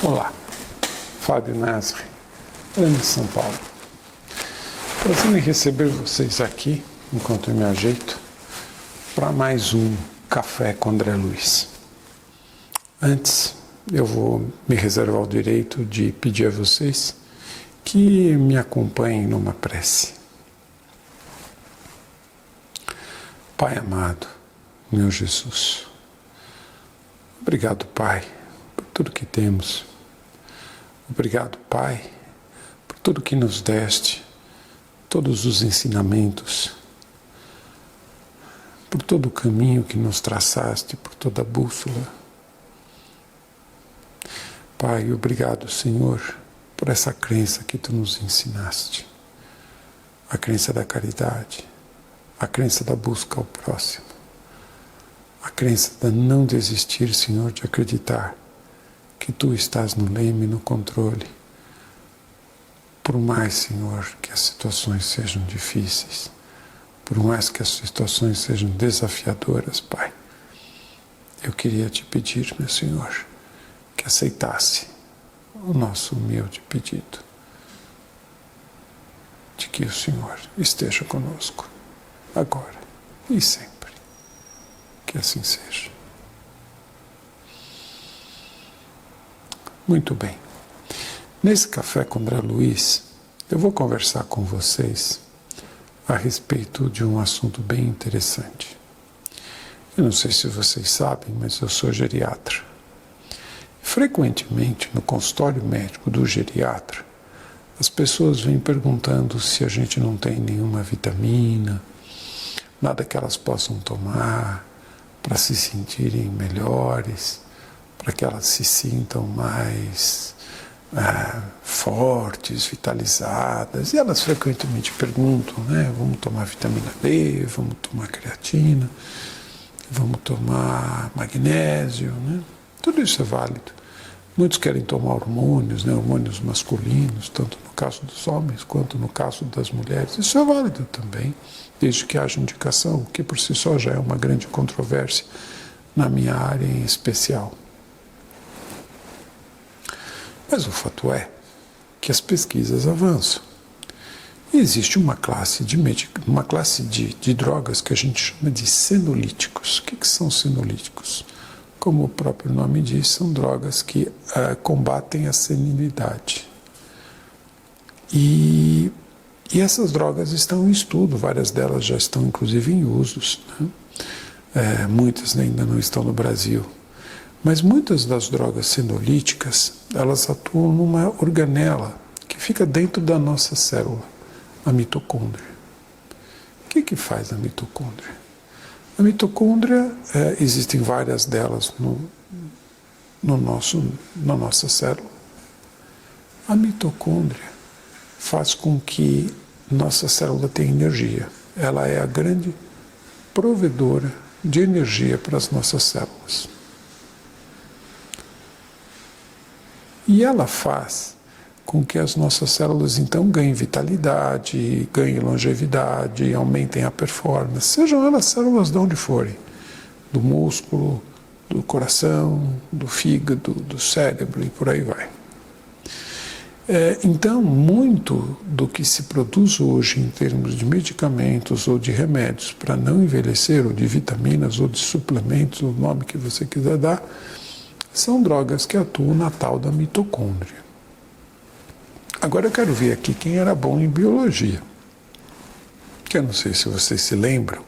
Olá, Fábio Nasri, de São Paulo. Prazer em receber vocês aqui, enquanto eu me ajeito, para mais um Café com André Luiz. Antes, eu vou me reservar o direito de pedir a vocês que me acompanhem numa prece. Pai amado, meu Jesus, obrigado, Pai, por tudo que temos. Obrigado, Pai, por tudo que nos deste, todos os ensinamentos, por todo o caminho que nos traçaste, por toda a bússola. Pai, obrigado, Senhor, por essa crença que Tu nos ensinaste, a crença da caridade, a crença da busca ao próximo, a crença de não desistir, Senhor, de acreditar que Tu estás no leme e no controle. Por mais, Senhor, que as situações sejam difíceis, por mais que as situações sejam desafiadoras, Pai, eu queria Te pedir, meu Senhor, que aceitasse o nosso humilde pedido, de que o Senhor esteja conosco, agora e sempre. Que assim seja. Muito bem. Nesse Café com André Luiz, eu vou conversar com vocês a respeito de um assunto bem interessante. Eu não sei se vocês sabem, mas eu sou geriatra. Frequentemente, no consultório médico do geriatra, as pessoas vêm perguntando se a gente não tem nenhuma vitamina, nada que elas possam tomar para se sentirem melhores, para que elas se sintam mais fortes, vitalizadas. E elas frequentemente perguntam, né? Vamos tomar vitamina D, vamos tomar creatina, vamos tomar magnésio, né? Tudo isso é válido. Muitos querem tomar hormônios, né? Hormônios masculinos, tanto no caso dos homens quanto no caso das mulheres. Isso é válido também, desde que haja indicação, o que por si só já é uma grande controvérsia na minha área em especial. Mas o fato é que as pesquisas avançam. E existe uma classe de drogas que a gente chama de senolíticos. O que são senolíticos? Como o próprio nome diz, são drogas que combatem a senilidade. E essas drogas estão em estudo, várias delas já estão inclusive em usos, né? Muitas ainda não estão no Brasil. Mas muitas das drogas senolíticas, elas atuam numa organela que fica dentro da nossa célula, a mitocôndria. O que faz a mitocôndria? A mitocôndria, existem várias delas na nossa célula. A mitocôndria faz com que nossa célula tenha energia. Ela é a grande provedora de energia para as nossas células. E ela faz com que as nossas células, então, ganhem vitalidade, ganhem longevidade, aumentem a performance, sejam elas células de onde forem, do músculo, do coração, do fígado, do cérebro e por aí vai. Então, muito do que se produz hoje em termos de medicamentos ou de remédios para não envelhecer, ou de vitaminas, ou de suplementos, o nome que você quiser dar, são drogas que atuam na tal da mitocôndria. Agora eu quero ver aqui quem era bom em biologia. Que eu não sei se vocês se lembram,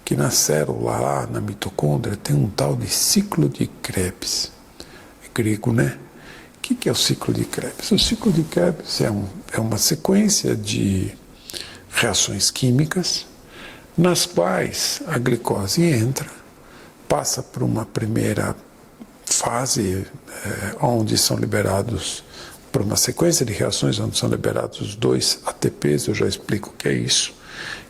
que na célula lá, na mitocôndria, tem um tal de ciclo de Krebs. É grego, né? O que é o ciclo de Krebs? O ciclo de Krebs é uma sequência de reações químicas nas quais a glicose entra, passa por uma primeira fase onde são liberados, por uma sequência de reações onde são liberados 2 ATPs, eu já explico o que é isso,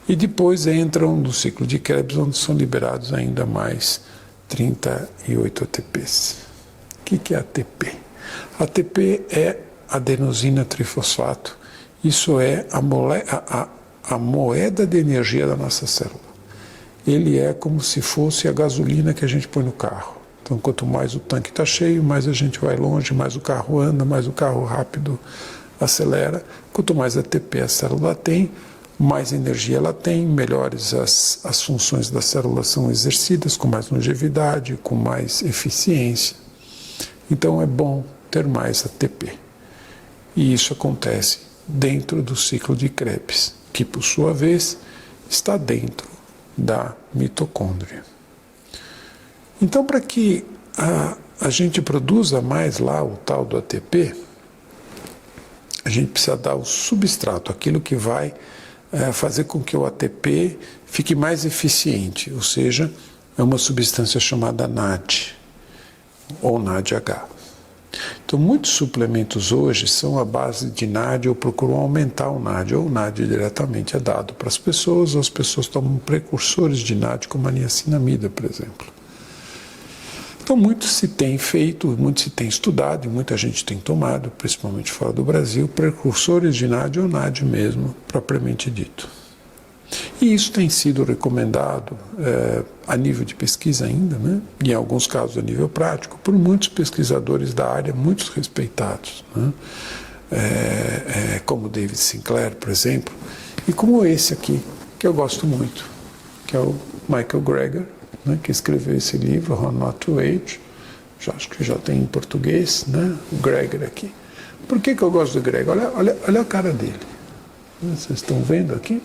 e depois entram no ciclo de Krebs, onde são liberados ainda mais 38 ATPs. O que é ATP? ATP é adenosina trifosfato. Isso é a moeda de energia da nossa célula. Ele é como se fosse a gasolina que a gente põe no carro. Então, quanto mais o tanque está cheio, mais a gente vai longe, mais o carro anda, mais o carro rápido acelera. Quanto mais ATP a célula tem, mais energia ela tem, melhores as funções da célula são exercidas, com mais longevidade, com mais eficiência. Então, é bom ter mais ATP. E isso acontece dentro do ciclo de Krebs, que, por sua vez, está dentro da mitocôndria. Então, para que a gente produza mais lá o tal do ATP, a gente precisa dar o substrato, aquilo que vai fazer com que o ATP fique mais eficiente, ou seja, é uma substância chamada NAD, ou NADH. Então, muitos suplementos hoje são à base de NAD ou procuram aumentar o NAD, ou o NAD diretamente é dado para as pessoas, ou as pessoas tomam precursores de NAD, como a niacinamida, por exemplo. Então, muito se tem feito, muito se tem estudado, e muita gente tem tomado, principalmente fora do Brasil, precursores de NAD ou NAD mesmo, propriamente dito. E isso tem sido recomendado a nível de pesquisa ainda, né? E em alguns casos a nível prático, por muitos pesquisadores da área, muitos respeitados, né? Como David Sinclair, por exemplo, e como esse aqui, que eu gosto muito, que é o Michael Greger, né? Que escreveu esse livro, How Not to Age, acho que já tem em português, né? O Greger aqui. Por que eu gosto do Greger? Olha a cara dele. Vocês estão vendo aqui?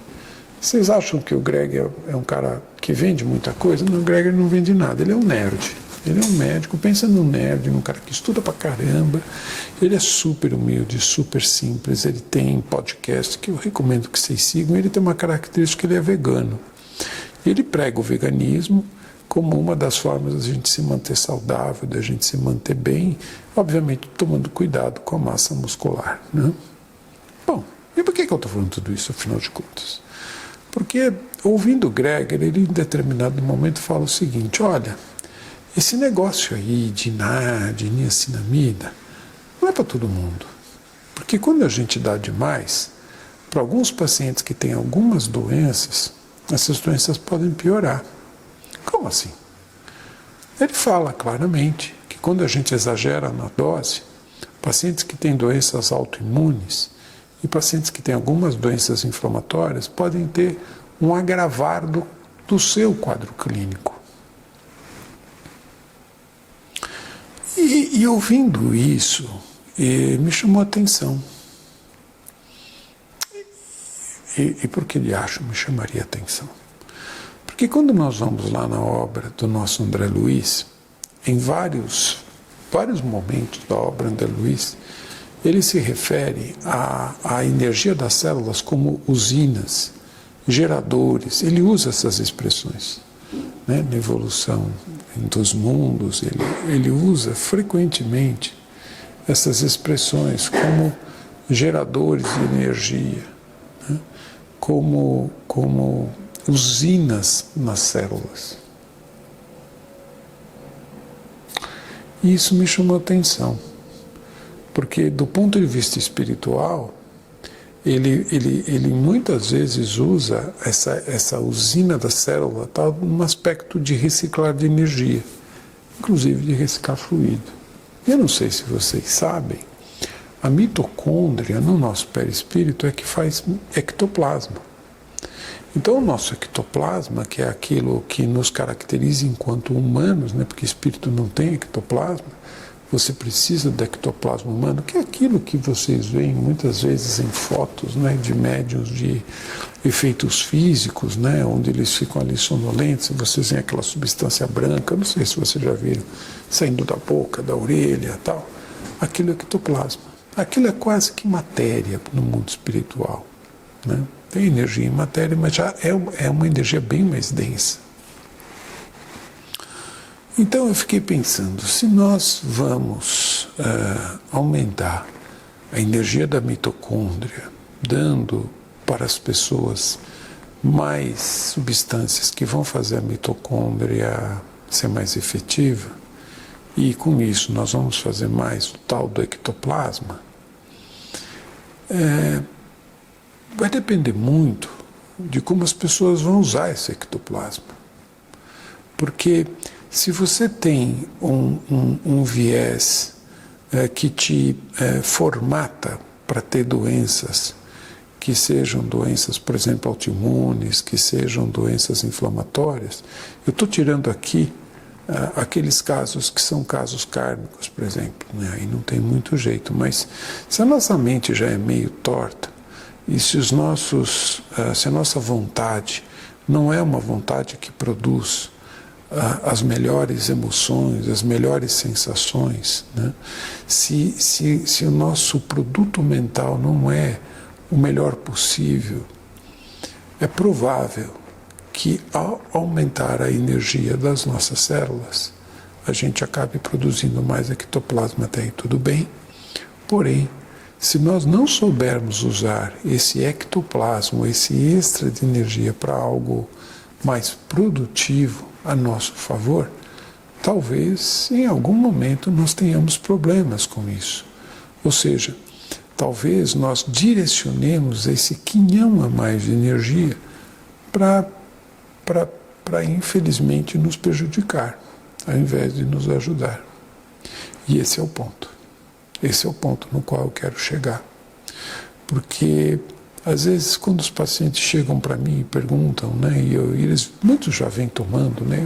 Vocês acham que o Greger é um cara que vende muita coisa? Não, o Greger não vende nada, ele é um nerd. Ele é um médico, pensa num nerd, num cara que estuda pra caramba. Ele é super humilde, super simples, ele tem podcast que eu recomendo que vocês sigam. Ele tem uma característica, ele é vegano. Ele prega o veganismo como uma das formas da gente se manter saudável, da gente se manter bem, obviamente tomando cuidado com a massa muscular, né? Bom, e por que eu estou falando tudo isso, afinal de contas? Porque, ouvindo o Greger, ele em determinado momento fala o seguinte: olha, esse negócio aí de NAD, de niacinamida, não é para todo mundo. Porque quando a gente dá demais, para alguns pacientes que têm algumas doenças, essas doenças podem piorar. Como assim? Ele fala claramente que quando a gente exagera na dose, pacientes que têm doenças autoimunes e pacientes que têm algumas doenças inflamatórias podem ter um agravar do seu quadro clínico. E ouvindo isso, me chamou a atenção. E por que ele acha me chamaria a atenção? Porque quando nós vamos lá na obra do nosso André Luiz, em vários momentos da obra André Luiz, ele se refere à energia das células como usinas, geradores. Ele usa essas expressões, né? Na evolução dos mundos, ele usa frequentemente essas expressões como geradores de energia, né? como usinas nas células. E isso me chamou a atenção. Porque, do ponto de vista espiritual, ele muitas vezes usa essa usina da célula tal, num aspecto de reciclar de energia, inclusive de reciclar fluido. Eu não sei se vocês sabem, a mitocôndria no nosso perispírito é que faz ectoplasma. Então, o nosso ectoplasma, que é aquilo que nos caracteriza enquanto humanos, né, porque espírito não tem ectoplasma, você precisa do ectoplasma humano, que é aquilo que vocês veem muitas vezes em fotos, né, de médiuns de efeitos físicos, né, onde eles ficam ali sonolentos, e vocês veem aquela substância branca, não sei se vocês já viram, saindo da boca, da orelha e tal. Aquilo é ectoplasma. Aquilo é quase que matéria no mundo espiritual, né? Tem energia em matéria, mas já é uma energia bem mais densa. Então eu fiquei pensando, se nós vamos aumentar a energia da mitocôndria, dando para as pessoas mais substâncias que vão fazer a mitocôndria ser mais efetiva, e com isso nós vamos fazer mais o tal do ectoplasma, vai depender muito de como as pessoas vão usar esse ectoplasma. Porque se você tem um viés que te formata para ter doenças, que sejam doenças, por exemplo, autoimunes, que sejam doenças inflamatórias, eu estou tirando aqui aqueles casos que são casos kármicos, por exemplo, né? Aí não tem muito jeito, mas se a nossa mente já é meio torta, e se a nossa vontade não é uma vontade que produz as melhores emoções, as melhores sensações, né? Se o nosso produto mental não é o melhor possível, é provável que ao aumentar a energia das nossas células, a gente acabe produzindo mais ectoplasma, até aí tudo bem. Porém, se nós não soubermos usar esse ectoplasma, esse extra de energia para algo mais produtivo a nosso favor, talvez em algum momento nós tenhamos problemas com isso. Ou seja, talvez nós direcionemos esse quinhão a mais de energia para infelizmente nos prejudicar, ao invés de nos ajudar. E esse é o ponto. Esse é o ponto no qual eu quero chegar. Porque, às vezes, quando os pacientes chegam para mim e perguntam, né, muitos já vêm tomando, né,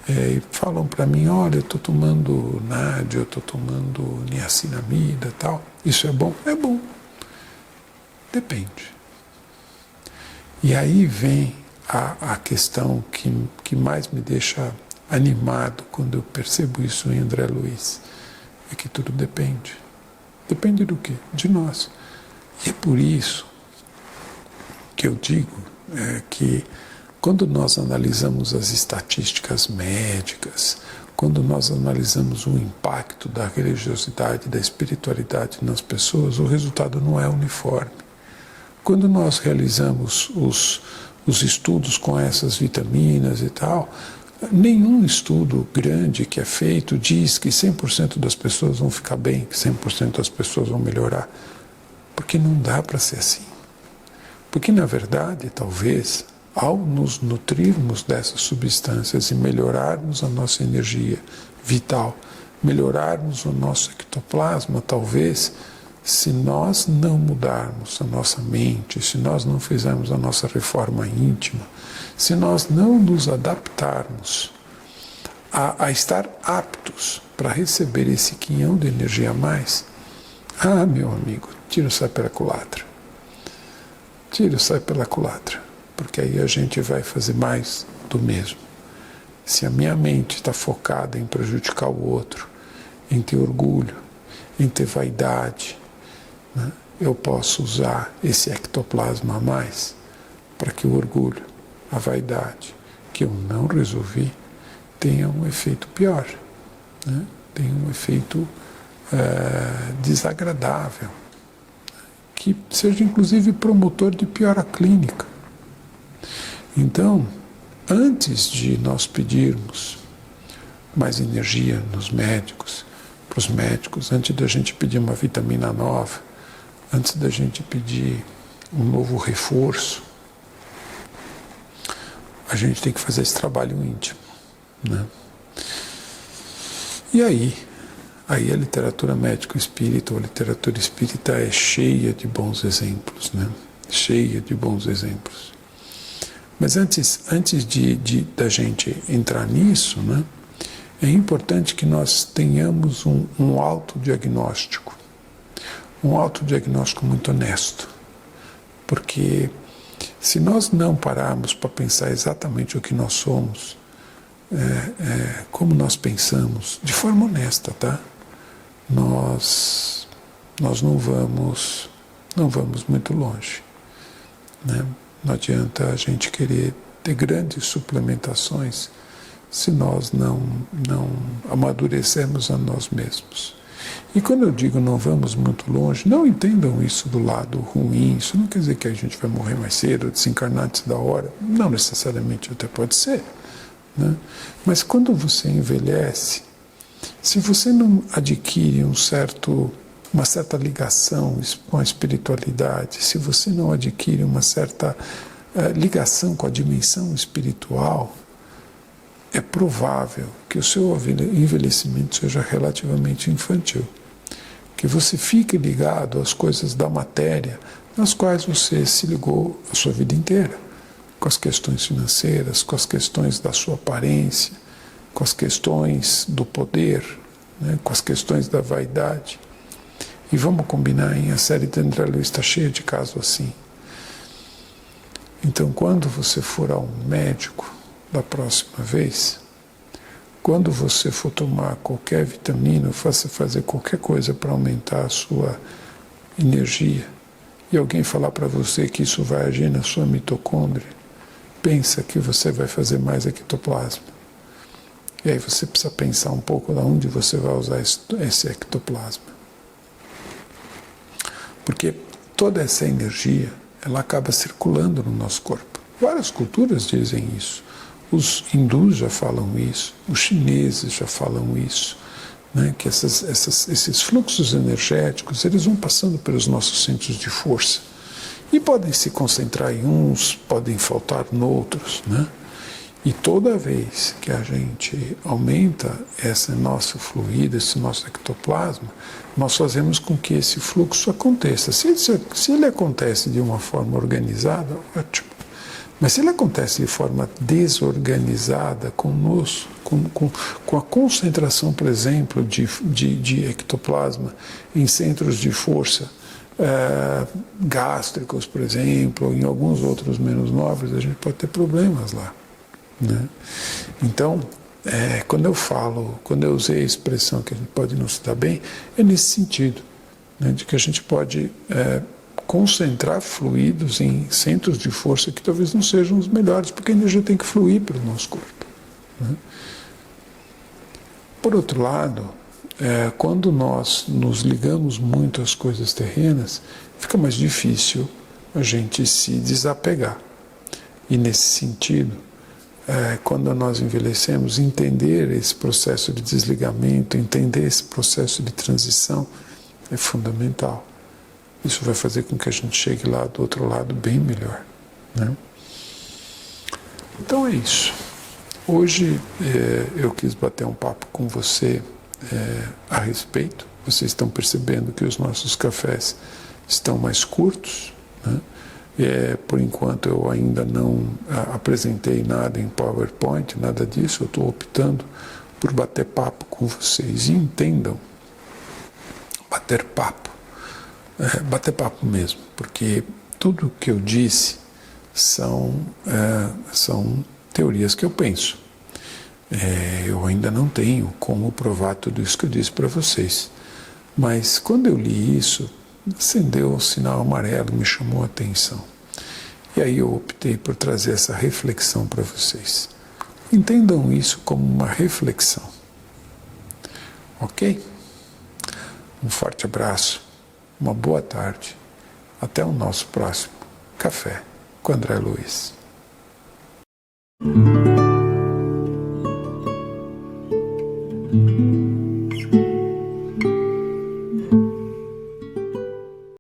e falam para mim, olha, eu estou tomando NAD, eu estou tomando niacinamida e tal. Isso é bom? É bom. Depende. E aí vem a questão que mais me deixa animado quando eu percebo isso em André Luiz. É que tudo depende. Depende do quê? De nós. E é por isso que eu digo que quando nós analisamos as estatísticas médicas, quando nós analisamos o impacto da religiosidade, da espiritualidade nas pessoas, o resultado não é uniforme. Quando nós realizamos os estudos com essas vitaminas e tal, nenhum estudo grande que é feito diz que 100% das pessoas vão ficar bem, que 100% das pessoas vão melhorar. Porque não dá para ser assim. Porque, na verdade, talvez, ao nos nutrirmos dessas substâncias e melhorarmos a nossa energia vital, melhorarmos o nosso ectoplasma, talvez, se nós não mudarmos a nossa mente, se nós não fizermos a nossa reforma íntima, se nós não nos adaptarmos a estar aptos para receber esse quinhão de energia a mais, meu amigo, tiro sai pela culatra. Tiro sai pela culatra, porque aí a gente vai fazer mais do mesmo. Se a minha mente está focada em prejudicar o outro, em ter orgulho, em ter vaidade, né, eu posso usar esse ectoplasma a mais para que o orgulho, a vaidade, que eu não resolvi, tenha um efeito pior, né? Tenha um efeito desagradável, que seja inclusive promotor de piora clínica. Então, antes de nós pedirmos mais energia nos médicos, para os médicos, antes da gente pedir uma vitamina nova, antes da gente pedir um novo reforço, a gente tem que fazer esse trabalho íntimo, né? E aí a literatura médico-espírita, ou a literatura espírita é cheia de bons exemplos, né? Cheia de bons exemplos. Mas antes da gente entrar nisso, né, é importante que nós tenhamos um autodiagnóstico. Um autodiagnóstico muito honesto. Porque se nós não pararmos para pensar exatamente o que nós somos, como nós pensamos, de forma honesta, tá? Nós não vamos muito longe, né? Não adianta a gente querer ter grandes suplementações se nós não amadurecermos a nós mesmos. E quando eu digo não vamos muito longe, não entendam isso do lado ruim. Isso não quer dizer que a gente vai morrer mais cedo, desencarnar antes da hora. Não necessariamente, até pode ser, né? Mas quando você envelhece, se você não adquire um certo uma certa ligação com a espiritualidade, se você não adquire uma certa ligação com a dimensão espiritual, é provável que o seu envelhecimento seja relativamente infantil. Que você fique ligado às coisas da matéria, nas quais você se ligou a sua vida inteira, com as questões financeiras, com as questões da sua aparência, com as questões do poder, né, com as questões da vaidade. E vamos combinar, hein? A série de André Luiz está cheia de casos assim. Então, quando você for ao médico da próxima vez, quando você for tomar qualquer vitamina, fazer qualquer coisa para aumentar a sua energia, e alguém falar para você que isso vai agir na sua mitocôndria, pensa que você vai fazer mais ectoplasma. E aí você precisa pensar um pouco de onde você vai usar esse ectoplasma. Porque toda essa energia, ela acaba circulando no nosso corpo. Várias culturas dizem isso. Os hindus já falam isso, os chineses já falam isso, né? Que esses fluxos energéticos, eles vão passando pelos nossos centros de força e podem se concentrar em uns, podem faltar noutros, né? E toda vez que a gente aumenta esse nosso fluido, esse nosso ectoplasma, nós fazemos com que esse fluxo aconteça. Se ele acontece de uma forma organizada, ótimo. Mas se ele acontece de forma desorganizada conosco, com a concentração, por exemplo, de ectoplasma em centros de força gástricos, por exemplo, ou em alguns outros menos nobres, a gente pode ter problemas lá, né? Então, quando eu usei a expressão que a gente pode não se dar bem, é nesse sentido, né, de que a gente pode concentrar fluidos em centros de força que talvez não sejam os melhores, porque a energia tem que fluir pelo nosso corpo, né? Por outro lado, quando nós nos ligamos muito às coisas terrenas, fica mais difícil a gente se desapegar. E nesse sentido, quando nós envelhecemos, entender esse processo de desligamento, entender esse processo de transição é fundamental. Isso vai fazer com que a gente chegue lá do outro lado bem melhor, né? Então é isso. Hoje eu quis bater um papo com você a respeito. Vocês estão percebendo que os nossos cafés estão mais curtos, né? Por enquanto eu ainda não apresentei nada em PowerPoint, nada disso. Eu estou optando por bater papo com vocês. E entendam, bater papo mesmo, porque tudo o que eu disse são teorias que eu penso. Eu ainda não tenho como provar tudo isso que eu disse para vocês. Mas quando eu li isso, acendeu um sinal amarelo, me chamou a atenção. E aí eu optei por trazer essa reflexão para vocês. Entendam isso como uma reflexão. Ok? Um forte abraço, uma boa tarde. Até o nosso próximo Café com André Luiz.